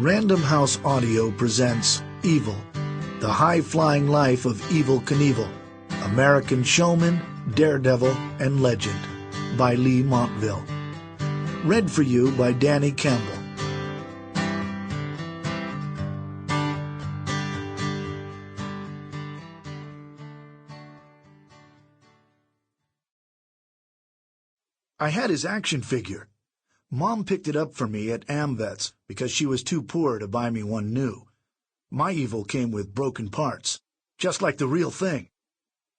Random House Audio presents Evil, the high-flying life of Evel Knievel, American showman, daredevil, and legend, by Leigh Montville. Read for you by Danny Campbell. I had his action figure. Mom picked it up for me at AmVets because she was too poor to buy me one new. My Evel came with broken parts, just like the real thing.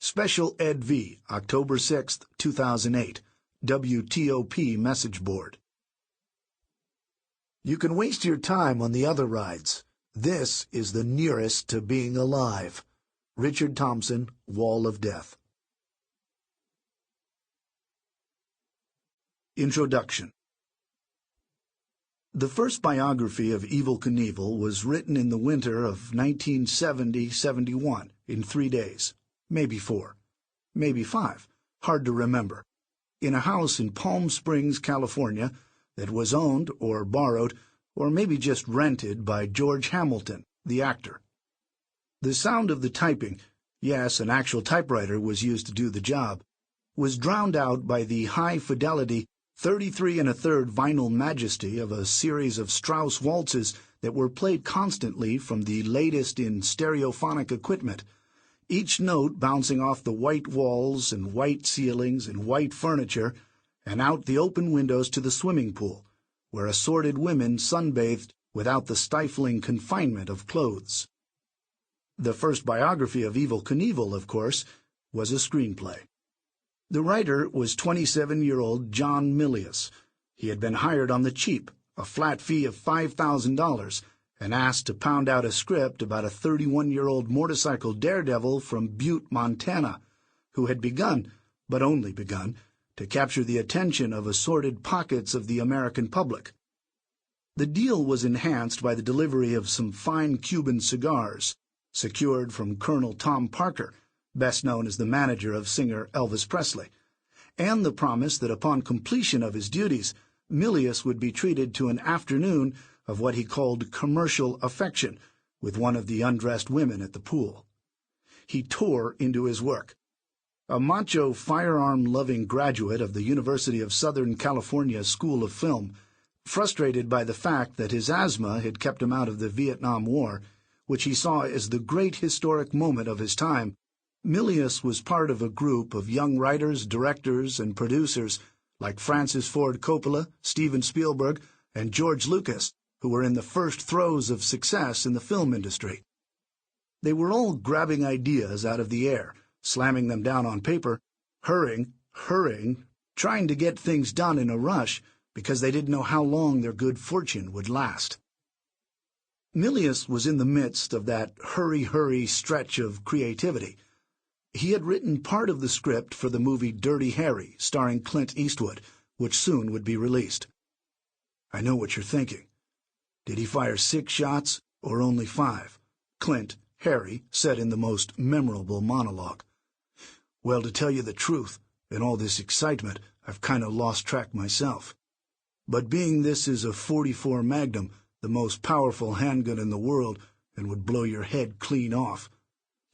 Special Ed V, October 6, 2008, WTOP message board. You can waste your time on the other rides. This is the nearest to being alive. Richard Thompson, Wall of Death. Introduction. The first biography of Evel Knievel was written in the winter of 1970-71 in 3 days, maybe 4, maybe 5, hard to remember, in a house in Palm Springs, California, that was owned or borrowed or maybe just rented by George Hamilton, the actor. The sound of the typing, yes, an actual typewriter was used to do the job, was drowned out by the high-fidelity 33 1/3 vinyl majesty of a series of Strauss waltzes that were played constantly from the latest in stereophonic equipment, each note bouncing off the white walls and white ceilings and white furniture and out the open windows to the swimming pool, where assorted women sunbathed without the stifling confinement of clothes. The first biography of Evel Knievel, of course, was a screenplay. The writer was 27-year-old John Milius. He had been hired on the cheap, a flat fee of $5,000, and asked to pound out a script about a 31-year-old motorcycle daredevil from Butte, Montana, who had begun, but only begun, to capture the attention of assorted pockets of the American public. The deal was enhanced by the delivery of some fine Cuban cigars, secured from Colonel Tom Parker, best known as the manager of singer Elvis Presley, and the promise that upon completion of his duties, Milius would be treated to an afternoon of what he called commercial affection with one of the undressed women at the pool. He tore into his work. A macho, firearm-loving graduate of the University of Southern California School of Film, frustrated by the fact that his asthma had kept him out of the Vietnam War, which he saw as the great historic moment of his time, Milius was part of a group of young writers, directors, and producers like Francis Ford Coppola, Steven Spielberg, and George Lucas, who were in the first throes of success in the film industry. They were all grabbing ideas out of the air, slamming them down on paper, hurrying, trying to get things done in a rush because they didn't know how long their good fortune would last. Milius was in the midst of that hurry stretch of creativity. He had written part of the script for the movie Dirty Harry, starring Clint Eastwood, which soon would be released. I know what you're thinking. Did he fire 6 shots or only 5? Clint, Harry, said in the most memorable monologue. Well, to tell you the truth, in all this excitement, I've kind of lost track myself. But being this is a .44 Magnum, the most powerful handgun in the world, and would blow your head clean off,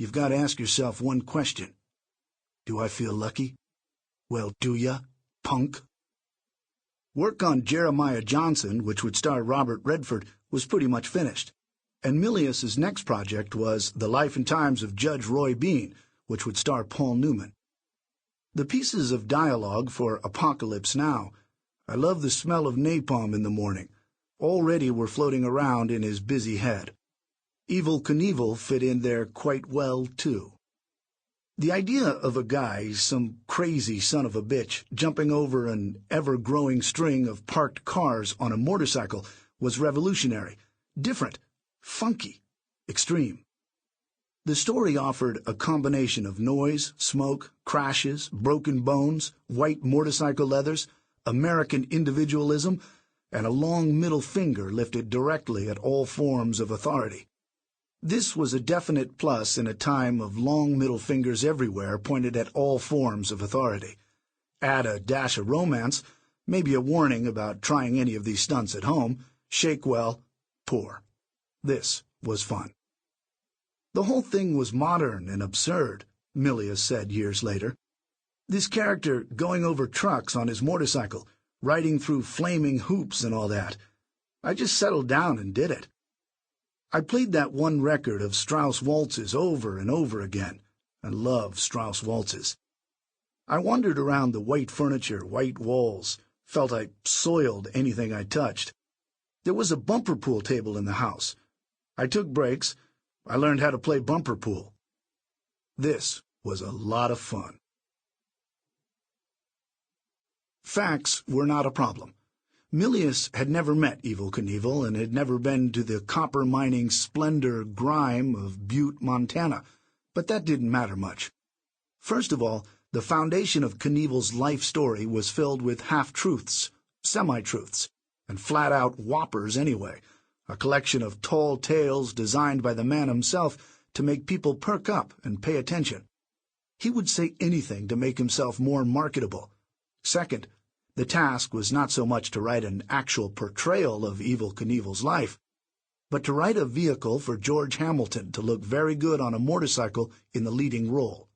you've got to ask yourself one question. Do I feel lucky? Well, do ya, punk? Work on Jeremiah Johnson, which would star Robert Redford, was pretty much finished, and Milius's next project was The Life and Times of Judge Roy Bean, which would star Paul Newman. The pieces of dialogue for Apocalypse Now, I love the smell of napalm in the morning, already were floating around in his busy head. Evel Knievel fit in there quite well, too. The idea of a guy, some crazy son of a bitch, jumping over an ever-growing string of parked cars on a motorcycle was revolutionary, different, funky, extreme. The story offered a combination of noise, smoke, crashes, broken bones, white motorcycle leathers, American individualism, and a long middle finger lifted directly at all forms of authority. This was a definite plus in a time of long middle fingers everywhere pointed at all forms of authority. Add a dash of romance, maybe a warning about trying any of these stunts at home, shake well, poor. This was fun. The whole thing was modern and absurd, Milius said years later. This character going over trucks on his motorcycle, riding through flaming hoops and all that. I just settled down and did it. I played that one record of Strauss waltzes over and over again. I love Strauss waltzes. I wandered around the white furniture, white walls, felt I soiled anything I touched. There was a bumper pool table in the house. I took breaks. I learned how to play bumper pool. This was a lot of fun. Facts were not a problem. Milius had never met Evel Knievel and had never been to the copper-mining splendor grime of Butte, Montana, but that didn't matter much. First of all, the foundation of Knievel's life story was filled with half-truths, semi-truths, and flat-out whoppers anyway, a collection of tall tales designed by the man himself to make people perk up and pay attention. He would say anything to make himself more marketable. Second, the task was not so much to write an actual portrayal of Evel Knievel's life, but to write a vehicle for George Hamilton to look very good on a motorcycle in the leading role.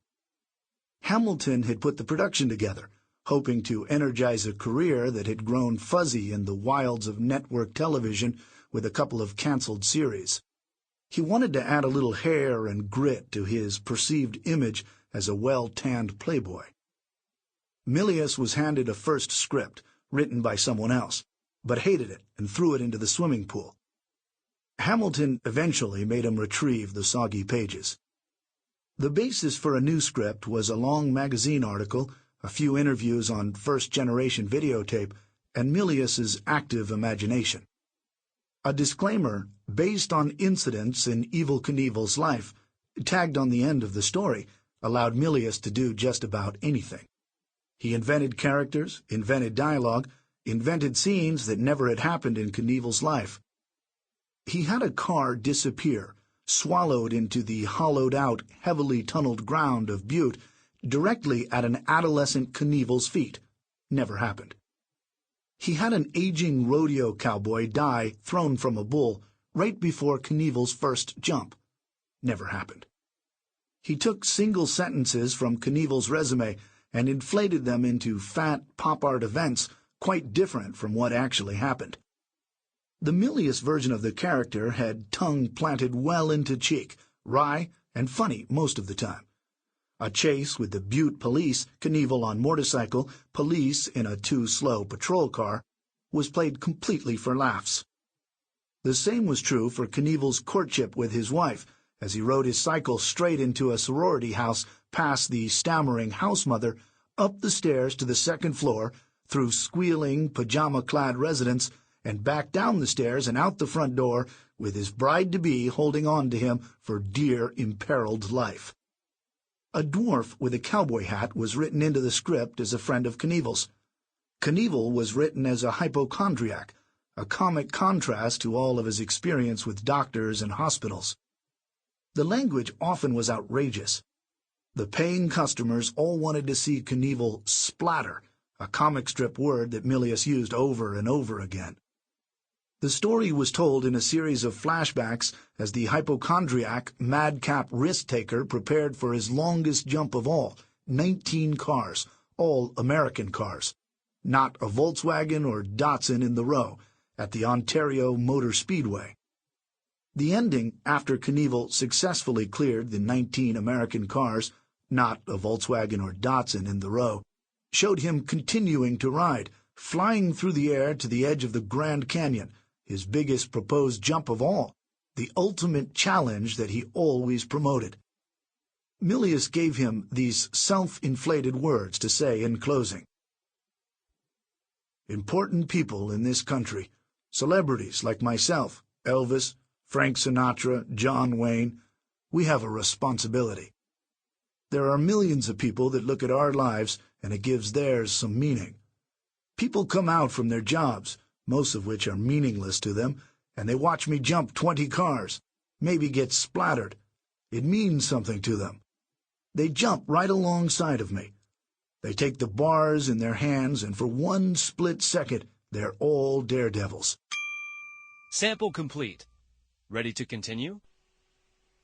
Hamilton had put the production together, hoping to energize a career that had grown fuzzy in the wilds of network television with a couple of canceled series. He wanted to add a little hair and grit to his perceived image as a well-tanned playboy. Milius was handed a first script, written by someone else, but hated it and threw it into the swimming pool. Hamilton eventually made him retrieve the soggy pages. The basis for a new script was a long magazine article, a few interviews on first-generation videotape, and Milius's active imagination. A disclaimer, based on incidents in Evel Knievel's life, tagged on the end of the story, allowed Milius to do just about anything. He invented characters, invented dialogue, invented scenes that never had happened in Knievel's life. He had a car disappear, swallowed into the hollowed-out, heavily tunneled ground of Butte, directly at an adolescent Knievel's feet. Never happened. He had an aging rodeo cowboy die thrown from a bull right before Knievel's first jump. Never happened. He took single sentences from Knievel's resume and inflated them into fat pop art events quite different from what actually happened. The Milius version of the character had tongue planted well into cheek, wry and funny most of the time. A chase with the Butte police, Knievel on motorcycle, police in a too-slow patrol car, was played completely for laughs. The same was true for Knievel's courtship with his wife, as he rode his cycle straight into a sorority house past the stammering house mother, up the stairs to the second floor, through squealing, pajama-clad residents, and back down the stairs and out the front door, with his bride-to-be holding on to him for dear imperiled life. A dwarf with a cowboy hat was written into the script as a friend of Knievel's. Knievel was written as a hypochondriac, a comic contrast to all of his experience with doctors and hospitals. The language often was outrageous. The paying customers all wanted to see Knievel splatter, a comic strip word that Milius used over and over again. The story was told in a series of flashbacks as the hypochondriac, madcap risk-taker prepared for his longest jump of all, 19 cars, all American cars, not a Volkswagen or Datsun in the row, at the Ontario Motor Speedway. The ending, after Knievel successfully cleared the 19 American cars, not a Volkswagen or Datsun in the row, showed him continuing to ride, flying through the air to the edge of the Grand Canyon, his biggest proposed jump of all, the ultimate challenge that he always promoted. Milius gave him these self-inflated words to say in closing. Important people in this country, celebrities like myself, Elvis, Frank Sinatra, John Wayne, we have a responsibility. There are millions of people that look at our lives and it gives theirs some meaning. People come out from their jobs, most of which are meaningless to them, and they watch me jump 20 cars, maybe get splattered. It means something to them. They jump right alongside of me. They take the bars in their hands, and for one split second, they're all daredevils. Sample complete. Ready to continue?